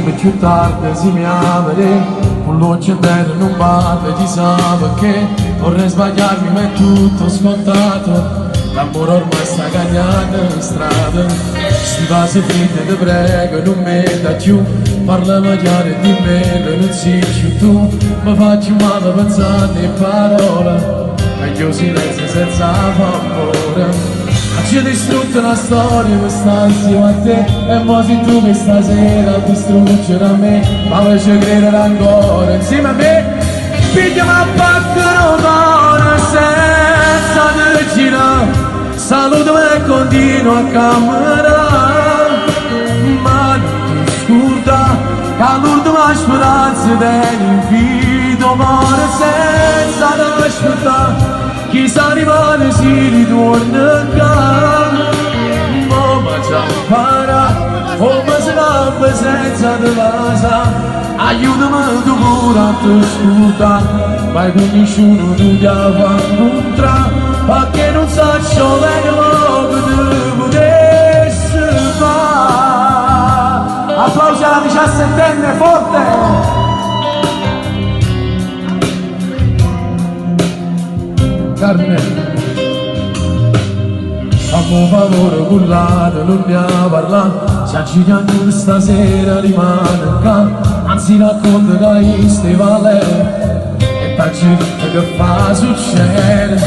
sempre più tardi si mi apre, un luce intero non batte, ti sa perché vorrei sbagliarmi ma è tutto scontato. L'amore ormai sta cagnando in strada, sti vasi fritti ti prego non metta più, parlami chiaro e di me non si più tu, mi faccio male pensando in parole, meglio silenzio senza favore. Ci distrutto la storia quest'ansia a te, e mo sei tu che stasera distruggerà me, ma voglio credere ancora insieme a me. Pigliami a pacco cuore senza te girare, salutami e continuo a camminare, ma non ti scorda che l'ultima speranza dell'invito amore senza te aspettare. Chissà rimane si ritorna qua, ma già impara, come si va senza te casa, aiutami tu pure a te ascoltare, vai con nessuno tu ti fa incontrare, perché non so ciò che ti potessi fare. Applausi alla 17enne forte! Carmelo, fammi favore cullate, non ne parla, se accigliamo stasera rimane qua, anzi racconta che stai lei, e faccio tutto che fa succedere,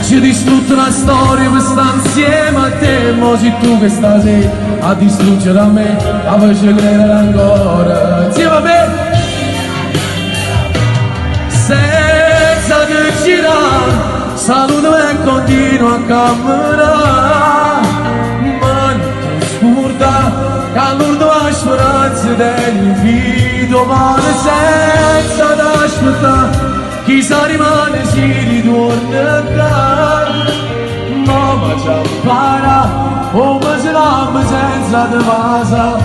ci distrutto la storia per stare insieme a te, mo sei tu che stasera a distruggere a me, la voce credere ancora, insieme a me, senza che girare. Saluto e continuo a camminare, ma non ti scorda che l'ultima speranza dell'invito male senza t'aspettare, chissà rimane si ritorna qua, ma già impara, come si lama senza te passa,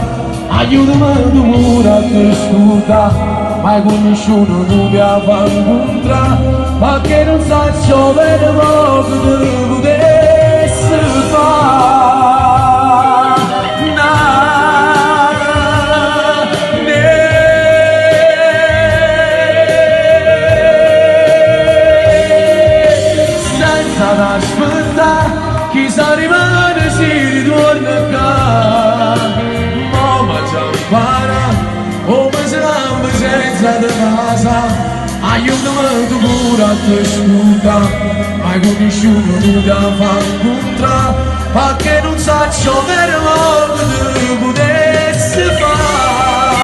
aiutami tu pure a te scorda. Mai con nessuno tu mi fa incontrare, ma che non sa ciò per mo che tu potessi fare. Senza aspettare, chissà rimane si ritorna qua, ma già impara, come se l'amore senza te casa, aiutami tu pure a te scusa, mai con nessuno tu ti fa incontrare, perché non sa ciò per mo che tu potessi